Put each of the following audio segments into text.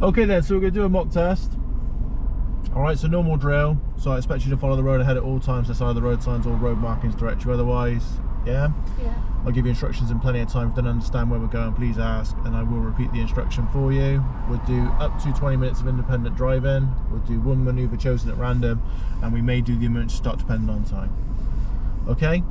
Okay then, so we're going to do a mock test. Alright, so normal drill. So I expect you to follow the road ahead at all times. That's either road signs or road markings direct you otherwise. Yeah? Yeah. I'll give you instructions in plenty of time. If you don't understand where we're going, please ask, and I will repeat the instruction for you. We'll do up to 20 minutes of independent driving. We'll do one manoeuvre chosen at random, and we may do the emergency start depending on time. Okay?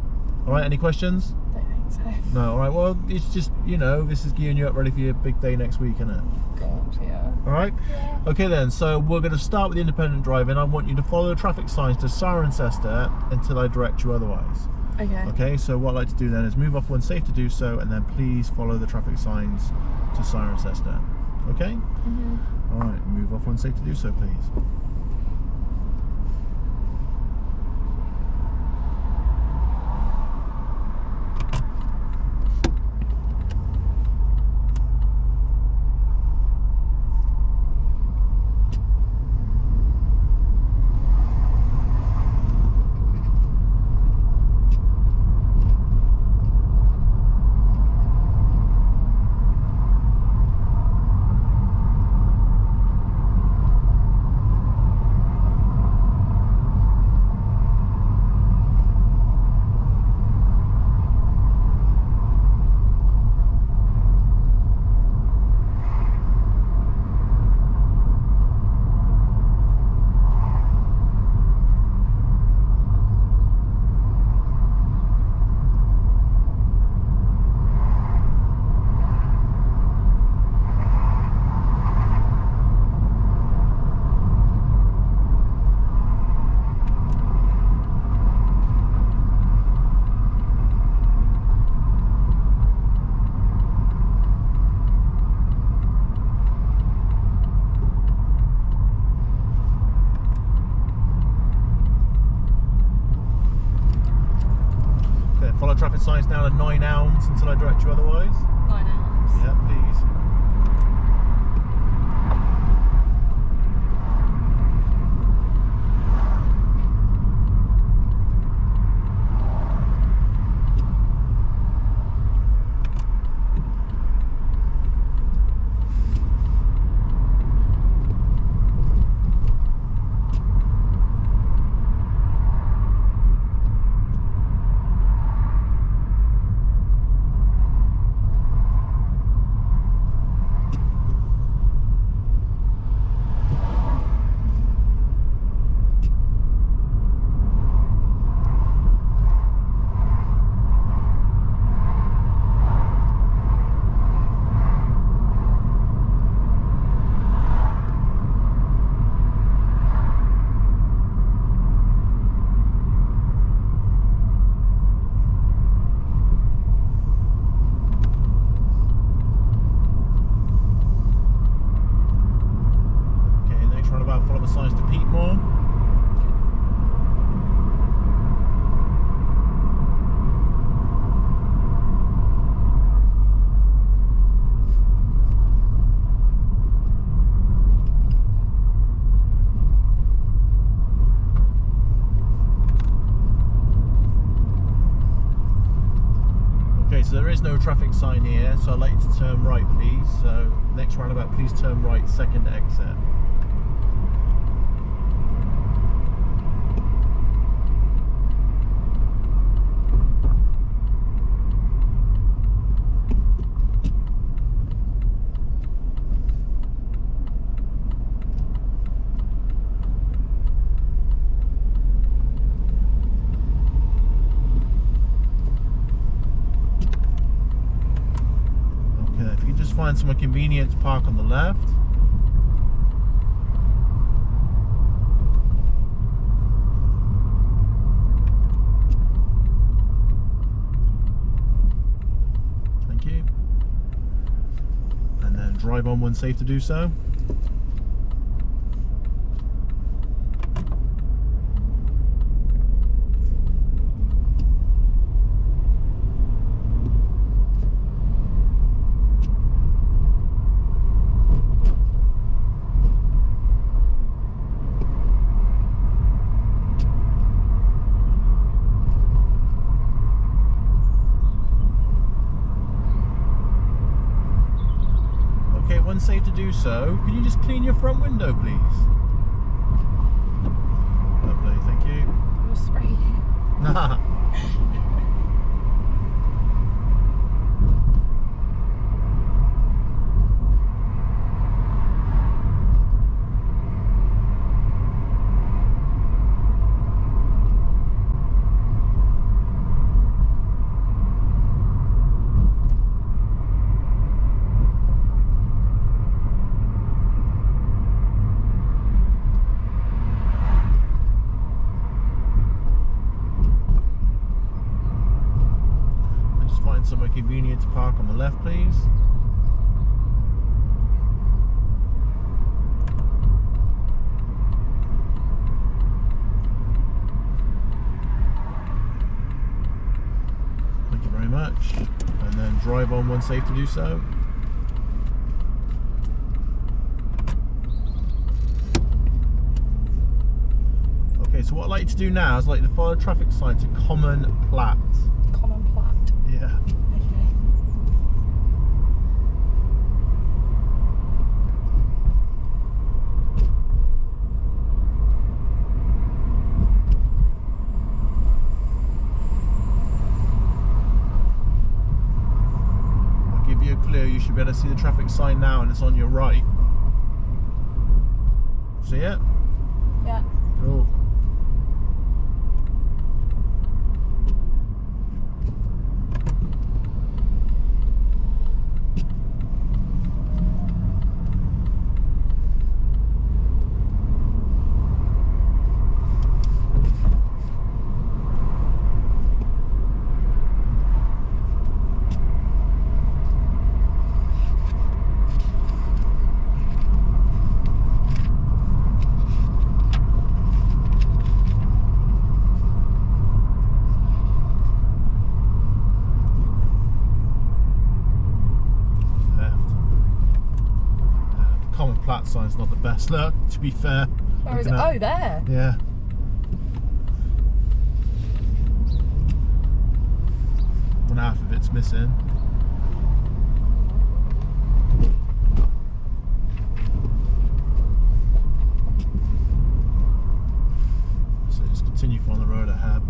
Alright, any questions? Don't think so. No, alright, well, it's just, you know, this is gearing you up ready for your big day next week, isn't it? God, yeah. Alright? Yeah. Okay then, so we're going to start with the independent driving. I want you to follow the traffic signs to Cirencester until I direct you otherwise. Okay. Okay, so what I'd like to do then is move off when safe to do so, and then please follow the traffic signs to Cirencester. Okay? Mm-hmm. Alright, move off when safe to do so, please. Follow traffic signs now at 9 ounds until I direct you otherwise. 9 hours. Yeah, please. Follow the signs to Peatmore. Okay, so there is no traffic sign here, so I'd like you to turn right, please. So next roundabout, please turn right, second exit. Find somewhere convenient to park on the left. Thank you. And then drive on when safe to do so. Safe to do do so, can you just clean your front window, please? Lovely, thank you. We'll spray you. Nah. Somewhere convenient to park on the left, please. Thank you very much. And then drive on when safe to do so. Okay, so what I'd like you to do now is I'd like you to follow traffic sign to Common Platt. Common Platt. Yeah. Okay. I'll give you a clue. You should be able to see the traffic sign now, and it's on your right. See it? Yeah. Cool. Platt sign's not the best look, to be fair. Where is it? Oh, there. Yeah. One half of it's missing. So just continue on the road ahead.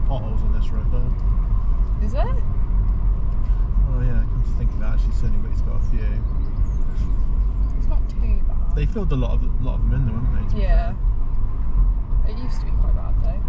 potholes on this road though. Is there? Oh yeah, come to think of it, actually Sunnywake's got a few. It's not too bad. They filled a lot of them in though, haven't they? Yeah. It used to be quite bad though.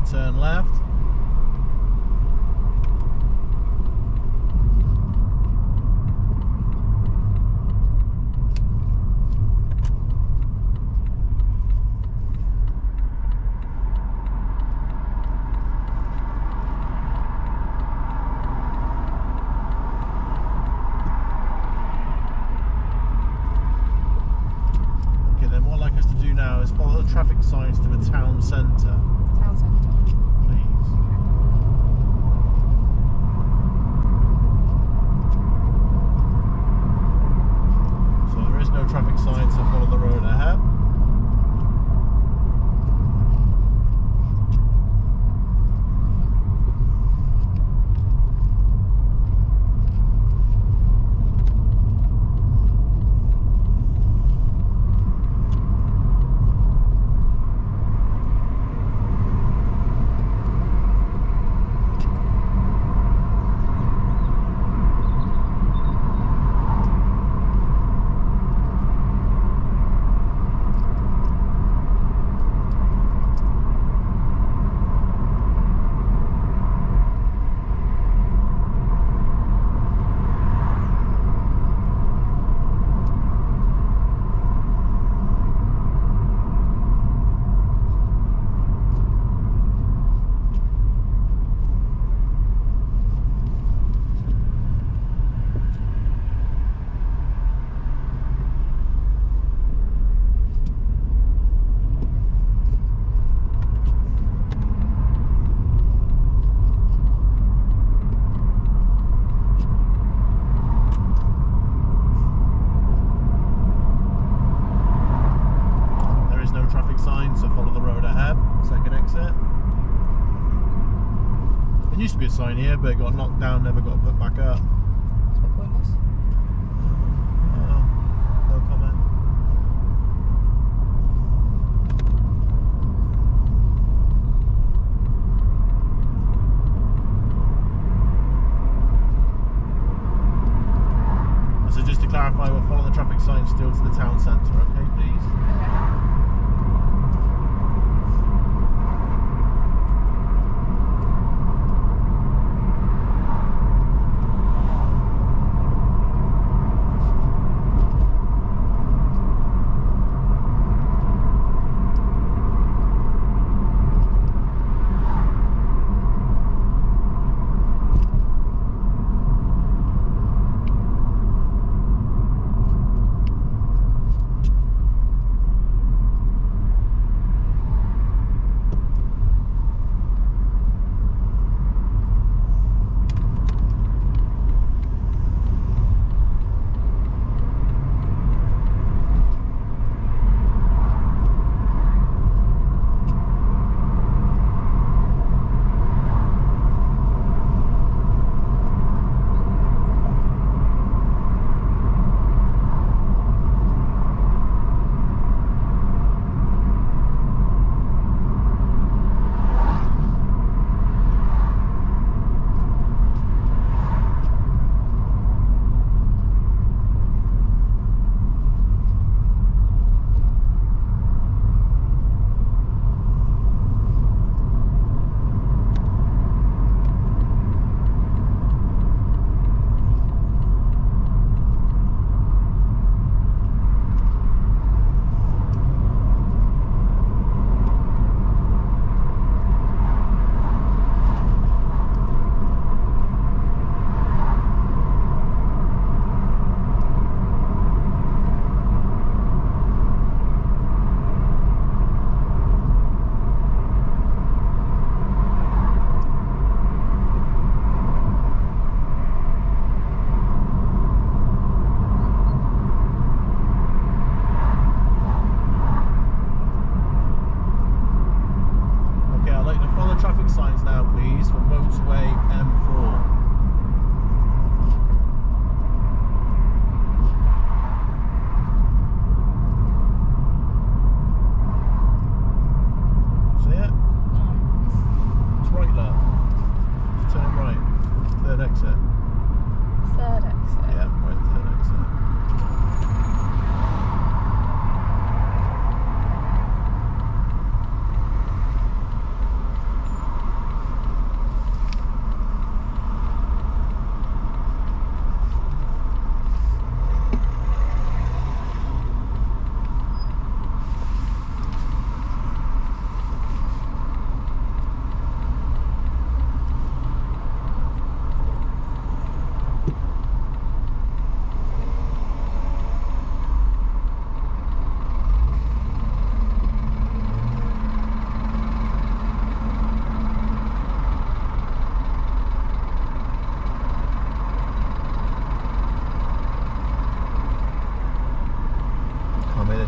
would turn left. Now is follow the traffic signs to the town centre. Town centre. Please. So there is no traffic signs, so follow the road ahead. So follow the road ahead, second exit. There used to be a sign here, but it got knocked down, never got put back up. It's a bit pointless. No comment. So just to clarify, we'll follow the traffic signs still to the town centre, okay please? Okay.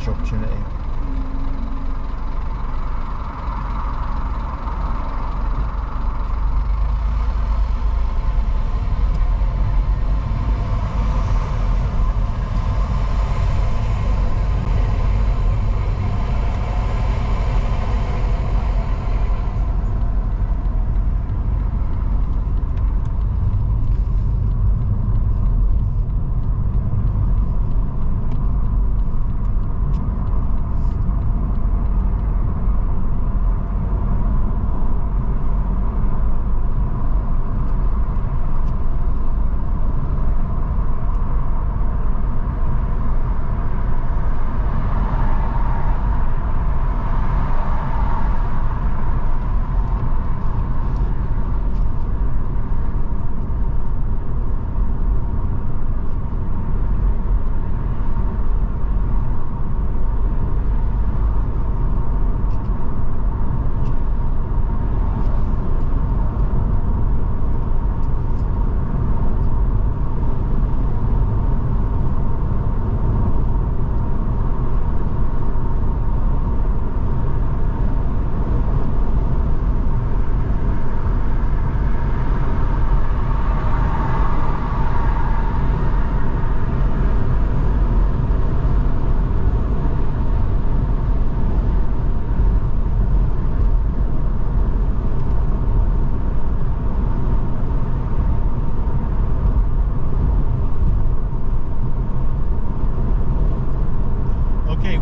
extra opportunity.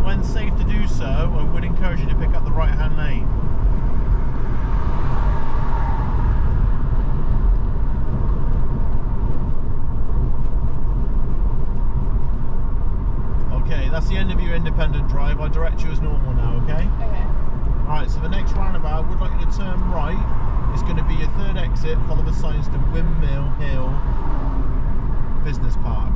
When safe to do so, I would encourage you to pick up the right hand lane. Okay, that's the end of your independent drive. I direct you as normal now, okay? Okay. Alright, so the next roundabout, would like you to turn right. It's going to be your third exit, follow the signs to Windmill Hill Business Park.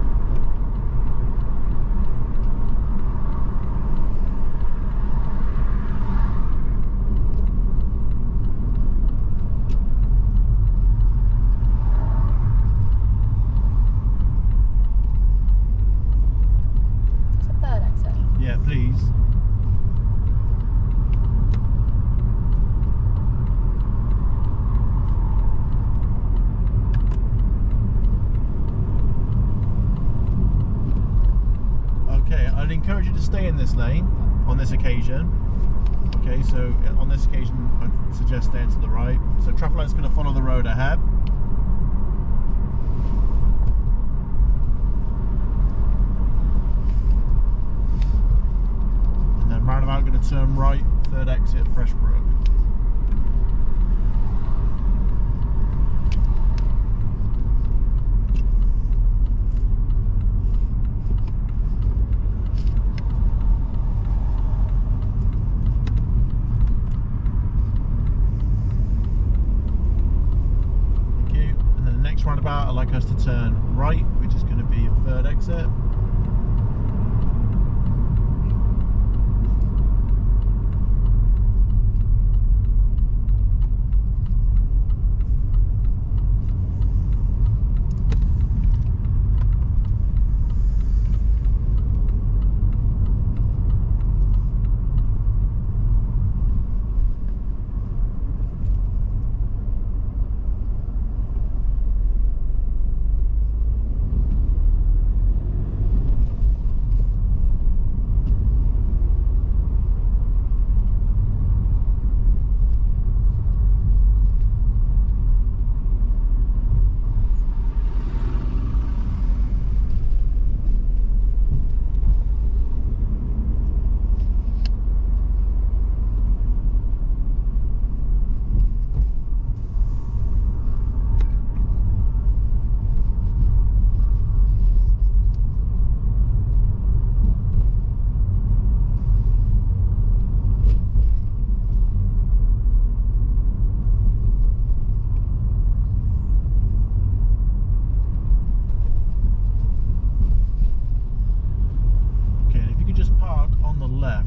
It's a third exit. Yeah, please. Okay, I'd encourage you to stay in this lane on this occasion. Okay, so on this occasion, I'd suggest staying to the right. So traffic light's going to follow the road ahead. And then roundabout, going to turn right, third exit, Freshbrook. Roundabout, I'd like us to turn right, which is going to be your third exit.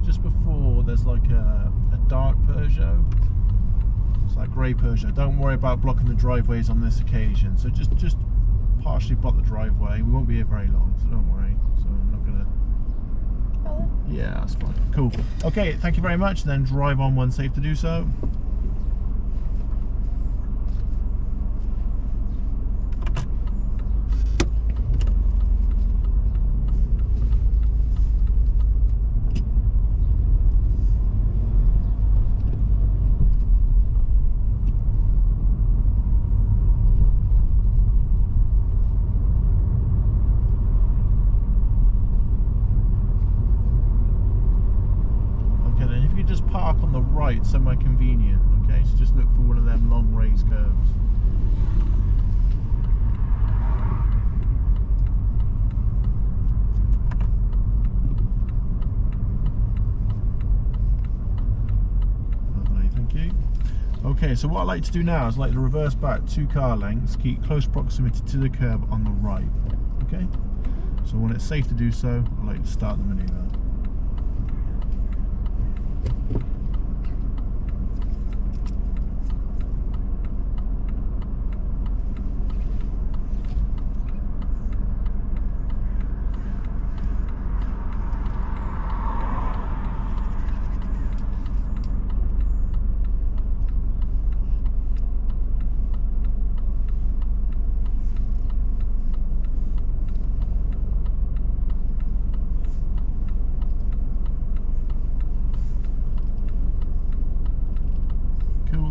Just before there's like a dark Peugeot. It's like grey Peugeot. Don't worry about blocking the driveways on this occasion. So just partially block the driveway. We won't be here very long, so don't worry. So I'm not gonna. Oh. Yeah, that's fine. Cool. Okay, thank you very much. Then drive on when safe to do so. Just park on the right somewhere convenient, okay? So just look for one of them long raised curves. Lovely, thank you. Okay, so what I like to do now is I like to reverse back 2 car lengths, keep close proximity to the curb on the right, okay? So when it's safe to do so, I like to start the manoeuvre.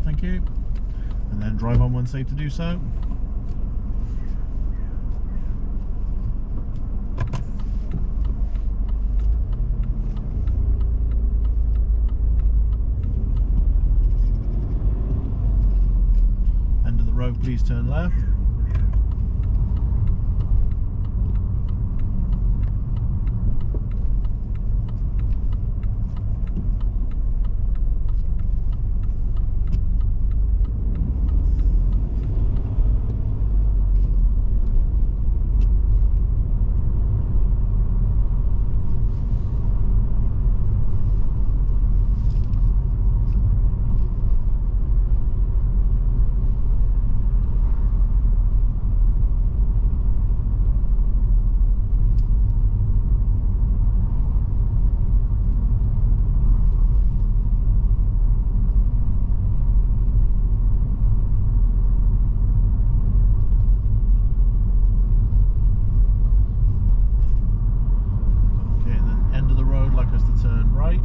Thank you. And then drive on when safe to do so. End of the road, please turn left. Turn right.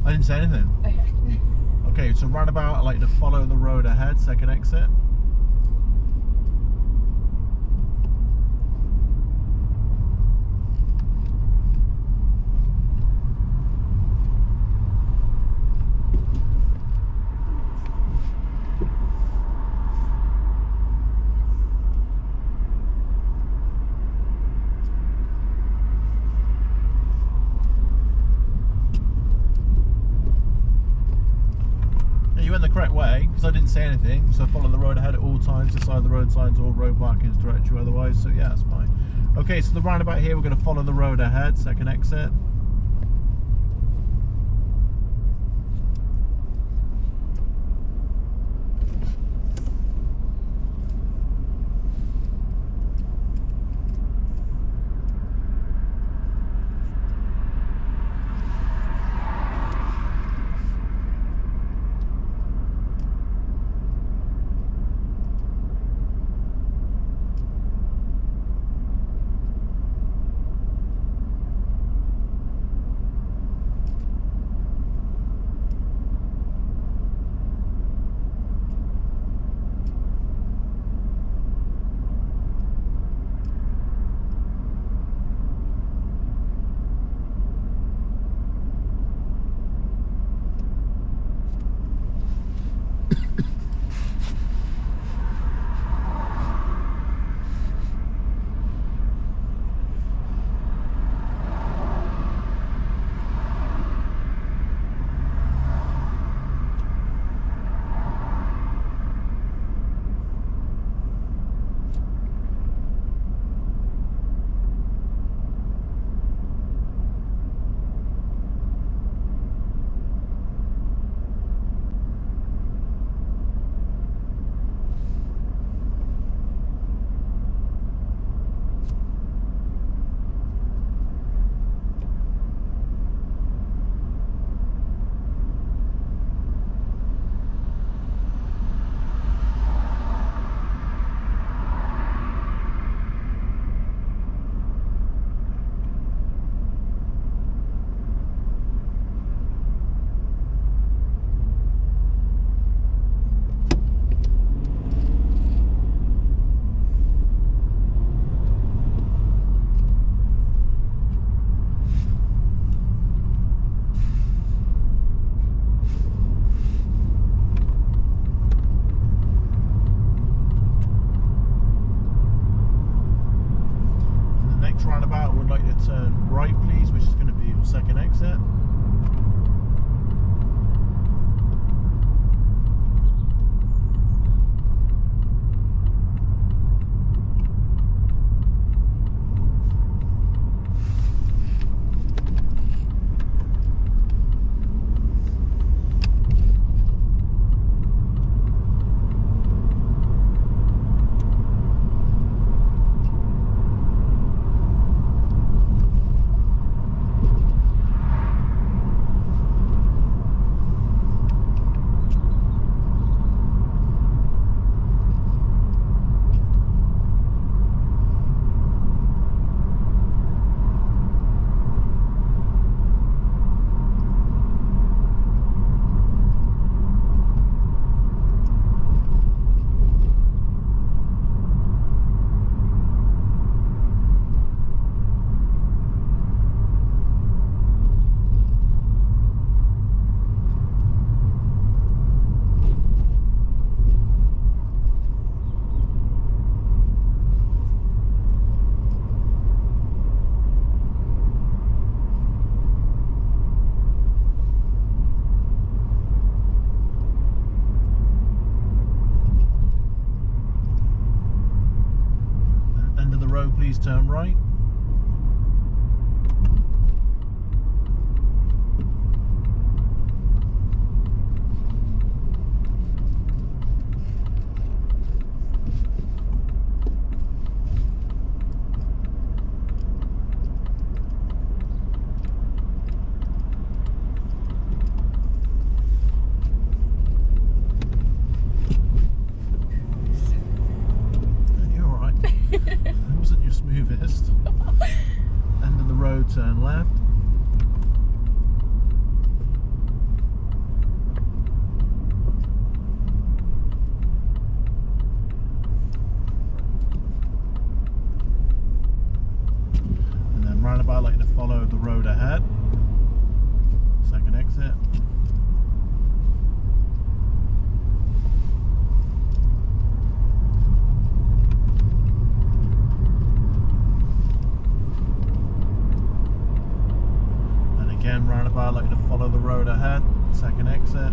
I didn't say anything. Okay. Okay, so roundabout, I like to follow the road ahead, second exit. You went the correct way because I didn't say anything, so follow the road ahead at all times. The side of the road signs or road markings direct you otherwise, so yeah, it's fine. Okay, so the roundabout here, we're going to follow the road ahead, second exit. turn right please, which is going to be your second exit. End of the road, please turn right. You're all right. It wasn't your smoothest. End of the road, turn left. And then roundabout, like to follow the road ahead. Second exit. Again, roundabout, like to follow the road ahead, second exit.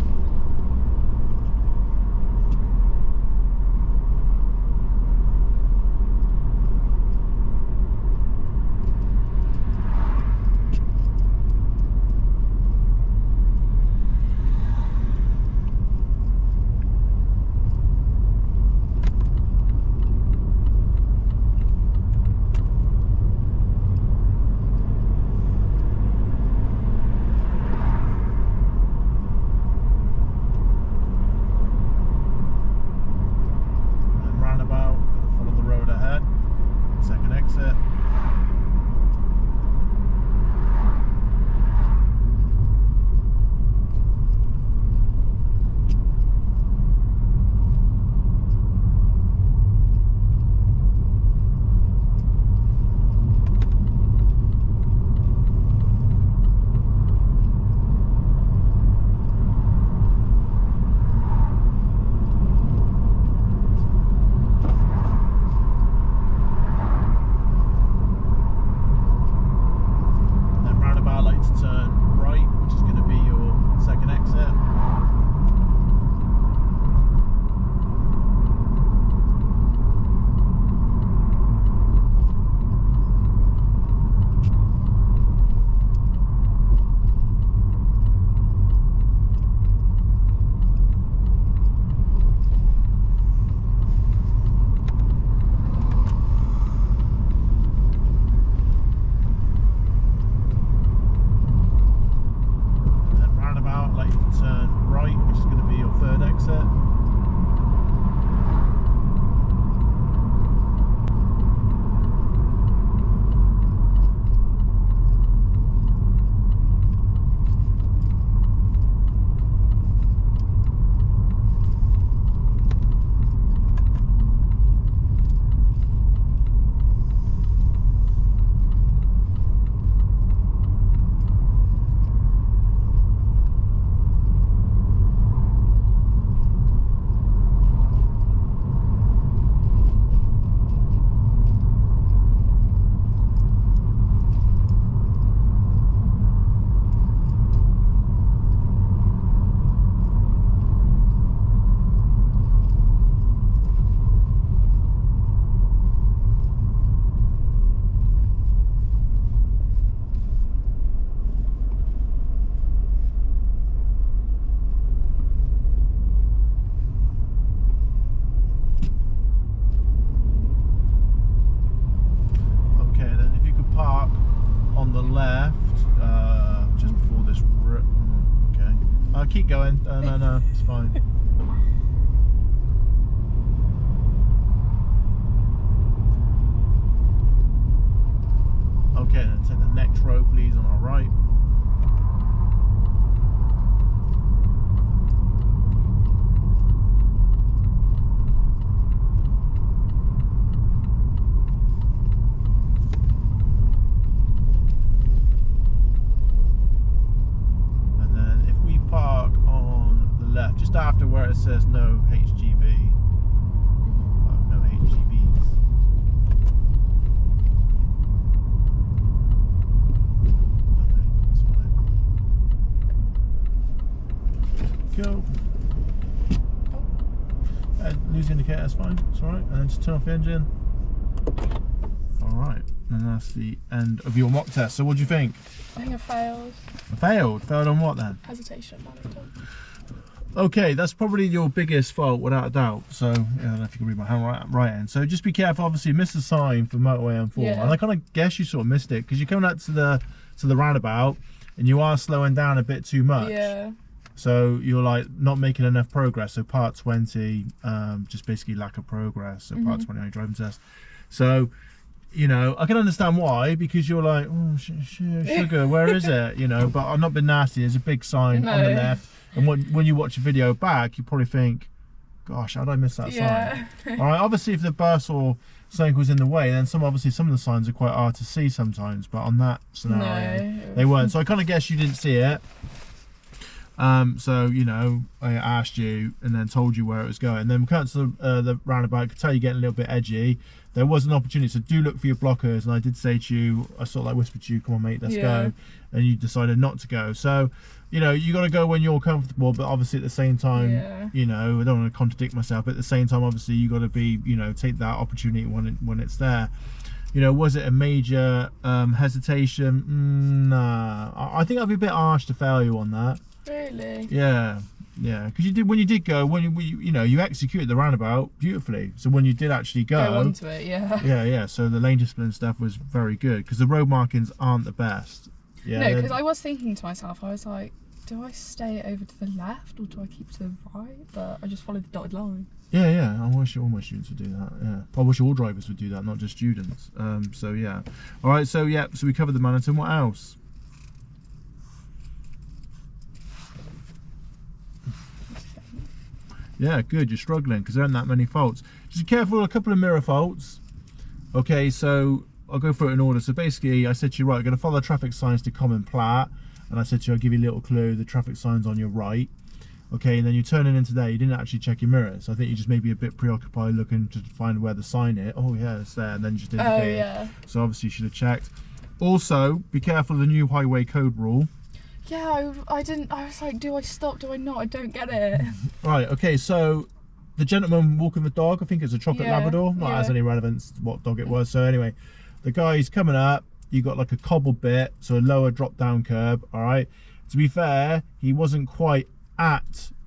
keep going. No, it's fine. Okay, then take the next road, please, on our right. And then if we park on the left, just after where it says no HGV, no HGVs. Go. Lose indicator, that's fine. It's alright. And then just turn off the engine. Alright. And that's the end of your mock test. So what do you think? I think I failed. Failed? Failed on what then? Hesitation monitor. Okay, that's probably your biggest fault without a doubt. So, yeah, I don't know if you can read my handwriting. So just be careful. Obviously, you missed the sign for motorway M4. Yeah. And I kind of guess you sort of missed it because you're coming out to the roundabout and you are slowing down a bit too much. Yeah. So you're like not making enough progress. So part 20, just basically lack of progress. So part 20 on your driving test. So, you know, I can understand why, because you're like, oh, sugar, where is it? You know, but I've not been nasty. There's a big sign on the left. And when you watch a video back, you probably think, gosh, how did I miss that sign? All right, obviously if the bus or something was in the way, then some of the signs are quite hard to see sometimes. But on that scenario, they weren't. So I kind of guess you didn't see it. So, you know, I asked you and then told you where it was going. And then we come to the roundabout. I could tell you getting a little bit edgy. There was an opportunity, so do look for your blockers. And I did say to you, I sort of like whispered to you, come on mate, let's go. And you decided not to go. So, you know, you got to go when you're comfortable, but obviously at the same time, you know, I don't want to contradict myself, but at the same time, obviously you got to be, you know, take that opportunity when it's there. You know, was it a major hesitation? Nah, I think I'd be a bit harsh to fail you on that. Really? Yeah, because when you did go, you know, you executed the roundabout beautifully. So when you did actually go onto it, yeah. So the lane discipline stuff was very good because the road markings aren't the best. Yeah. No, because I was thinking to myself, I was like, do I stay over to the left or do I keep to the right? But I just followed the dotted line. Yeah. I wish all my students would do that. Yeah, I wish all drivers would do that, not just students. So yeah. All right. So yeah. So we covered the Manitou. What else? Yeah, good. You're struggling because there aren't that many faults. Just be careful. A couple of mirror faults. Okay, so I'll go through it in order. So basically, I said to you, right, I'm going to follow traffic signs to Common Plat, and I said to you, I'll give you a little clue. The traffic signs on your right. Okay, and then you're turning into there. You didn't actually check your mirrors. I think you just maybe a bit preoccupied looking to find where the sign is. Oh yeah, it's there, and then you just indicated. Oh yeah. So obviously you should have checked. Also, be careful of the new highway code rule. Yeah, I didn't. I was like, do I stop? Do I not? I don't get it. Right. Okay. So the gentleman walking the dog, I think it's a chocolate Labrador. Not has any relevance to what dog it was. So anyway, the guy's coming up. You got like a cobbled bit, so a lower drop down curb. All right. To be fair, he wasn't quite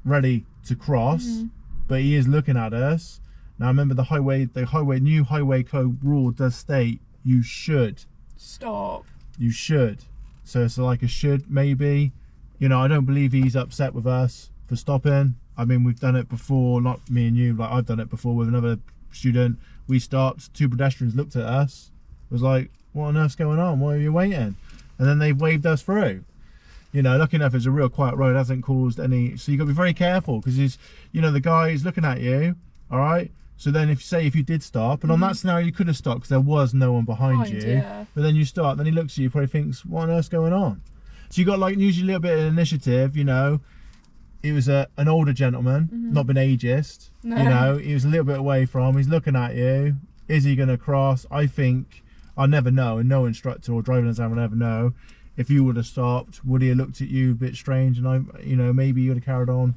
ready to cross, but he is looking at us. Now remember the new highway code rule does state you should stop. You should. So it's like a should, maybe. You know, I don't believe he's upset with us for stopping. I mean, we've done it before, not me and you, like I've done it before with another student. We stopped, two pedestrians looked at us, was like, what on earth's going on? Why are you waiting? And then they waved us through. You know, lucky enough it's a real quiet road, hasn't caused any, so you got to be very careful because he's, you know, the guy is looking at you, all right? So then if you did stop, and on that scenario you could have stopped because there was no one behind you, but then you start, then he looks at you, probably thinks, what on earth's going on? So you got like usually a little bit of initiative, you know. He was an older gentleman, not been ageist, you know, he was a little bit away from, he's looking at you, is he going to cross? I think, I'll never know, and no instructor or driving exam will ever know, if you would have stopped, would he have looked at you a bit strange, and you know, maybe you would have carried on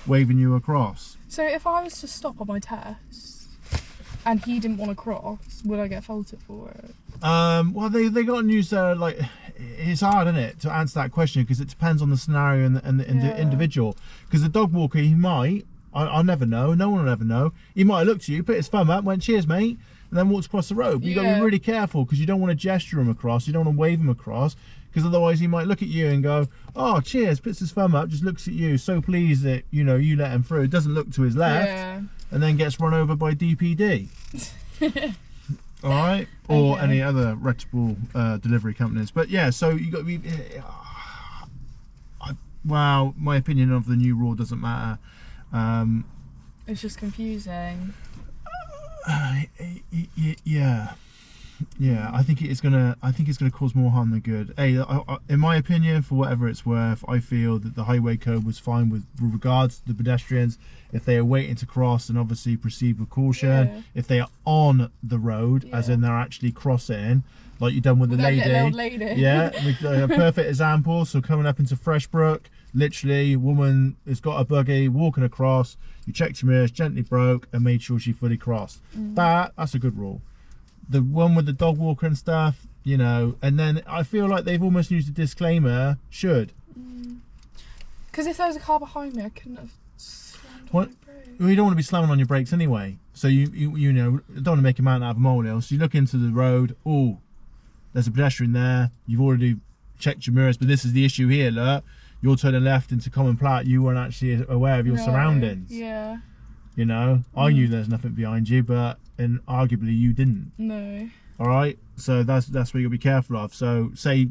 waving you across. So if I was to stop on my test and he didn't want to cross, would I get faulted for it? Well, they got to use like, it's hard, isn't it, to answer that question because it depends on the scenario and the individual. Because the dog walker, he might, I'll never know, no one will ever know. He might have looked at you, put his thumb up, went cheers mate, and then walked across the road. But you got to be really careful because you don't want to gesture him across, you don't want to wave him across because otherwise he might look at you and go, oh cheers, puts his thumb up, just looks at you, so pleased that you know you let him through, doesn't look to his left, Yeah. and then gets run over by DPD. All right, or Okay. any other reputable delivery companies. But yeah, so you got to be. Wow, my opinion of the new rule doesn't matter. It's just confusing. Yeah, I think it's gonna cause more harm than good. Hey, in my opinion, for whatever it's worth, I feel that the highway code was fine with regards to the pedestrians. If they are waiting to cross, and obviously proceed with caution. Yeah. If they are on the road, as Yeah. in they're actually crossing, like you've done with the That lady. little old lady. Yeah, a perfect example. So coming up into Freshbrook, literally, woman has got a buggy walking across. You checked your mirrors, gently broke, and made sure she fully crossed. That's a good rule. The one with the dog walker and stuff, you know, and then I feel like they've almost used a disclaimer. Should. Because if there was a car behind me, I couldn't have slammed What? on my brakes. Well, you don't want to be slamming on your brakes anyway. So you know, don't want to make a mountain out of a molehill. So you look into the road. Oh, there's a pedestrian there. You've already checked your mirrors, but this is the issue here. Look, you're turning left into Common Plat. You weren't actually aware of your No. surroundings. Yeah. You know, I knew there's nothing behind you, but and arguably you didn't. No. All right, so that's what you'll be careful of. So say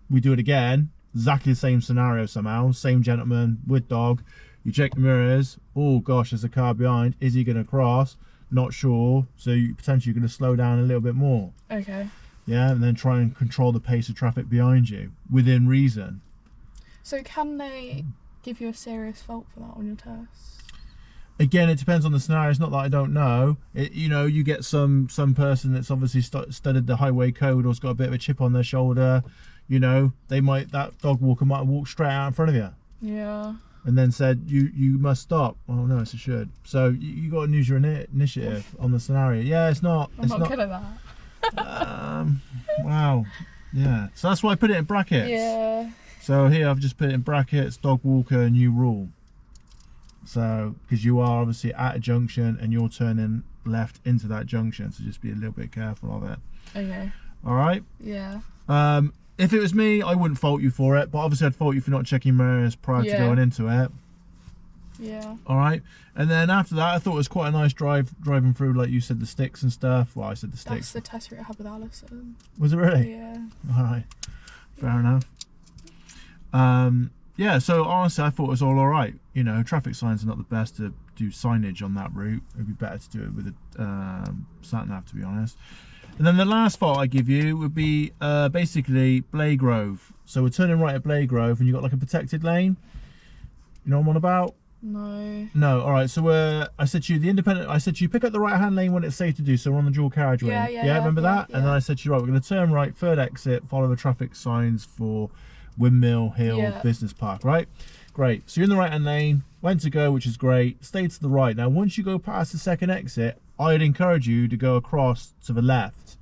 we do it again, exactly the same scenario somehow, same gentleman with dog. You check the mirrors. Oh gosh, there's a car behind. Is he going to cross? Not sure. So you potentially going to slow down a little bit more. Okay. Yeah, and then try and control the pace of traffic behind you within reason. So can they give you a serious fault for that on your test? Again, it depends on the scenario. It's not that I don't know. You know, you get some person that's obviously studied the highway code or's got a bit of a chip on their shoulder. You know, that dog walker might have walked straight out in front of you Yeah. and then said you must stop. Oh no, it's a should. So you got to use your initiative on the scenario. Yeah, it's not. I'm It's not good at that. Wow. Yeah. So that's why I put it in brackets. Yeah. So here I've just put it in brackets. Dog walker, new rule. So, because you are obviously at a junction and you're turning left into that junction, so just be a little bit careful of it. Okay. All right. Yeah. If it was me, I wouldn't fault you for it, but obviously I'd fault you for not checking mirrors prior to Yeah. going into it. Yeah. All right. And then after that, I thought it was quite a nice driving through, like you said, the sticks and stuff. Well, I said the That's sticks. the test route I had with Alison. Was it really? Yeah. All right. Fair enough. Yeah, so honestly, I thought it was all right. You know, traffic signs are not the best to do signage on that route. It'd be better to do it with a sat-nav, to be honest. And then the last fault I give you would be basically Blagrove. So we're turning right at Blagrove, and you've got like a protected lane. You know what I'm on about? No. No. All right. So I said to you, I said to you, pick up the right-hand lane when it's safe to do so. We're on the dual carriageway. Yeah, Remember that? yeah. And then I said to you, right, we're going to turn right, third exit, follow the traffic signs for Windmill Hill Yeah. Business Park. Right. Great. So you're in the right-hand lane. Went to go, which is great. Stay to the right. Now, once you go past the second exit, I'd encourage you to go across to the left.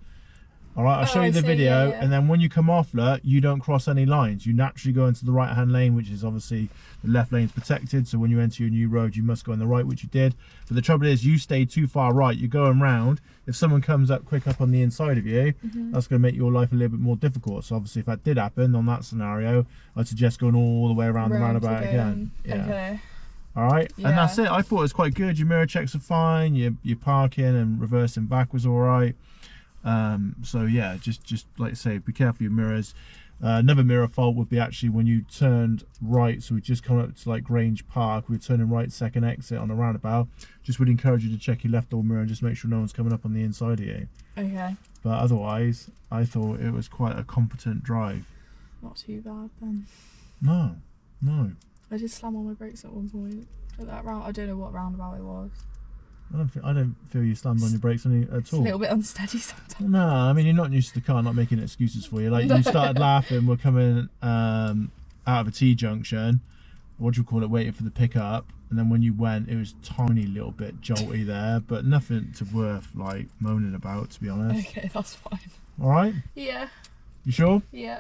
All right, I'll show I you the see, video, yeah. and then when you come off, look, you don't cross any lines. You naturally go into the right-hand lane, which is obviously the left lane's protected. So when you enter your new road, you must go on the right, which you did. But the trouble is, you stayed too far right. You're going round. If someone comes up quick up on the inside of you, that's going to make your life a little bit more difficult. So obviously, if that did happen on that scenario, I'd suggest going all the way around the roundabout again. Yeah. Okay. All right, Yeah. and that's it. I thought it was quite good. Your mirror checks are fine. Your parking and reversing back was all right. So yeah, just like I say, be careful your mirrors. Another mirror fault would be actually when you turned right. So we just come up to like Grange Park. We're turning right, second exit on the roundabout. Just would encourage you to check your left door mirror and just make sure no one's coming up on the inside of you. Okay. But otherwise, I thought it was quite a competent drive. Not too bad then. No. I did slam on my brakes at one point at that round. I don't know what roundabout it was. I don't feel you slammed on your brakes any at It's a all. little bit unsteady sometimes. No, I mean, you're not used to the car, not making excuses for you. Like, you started laughing, we're coming out of a T-junction, what do you call it, waiting for the pickup, and then when you went, it was tiny little bit jolty there, but nothing to worth, like, moaning about, to be honest. Okay, that's fine. All right? Yeah. You sure? Yeah.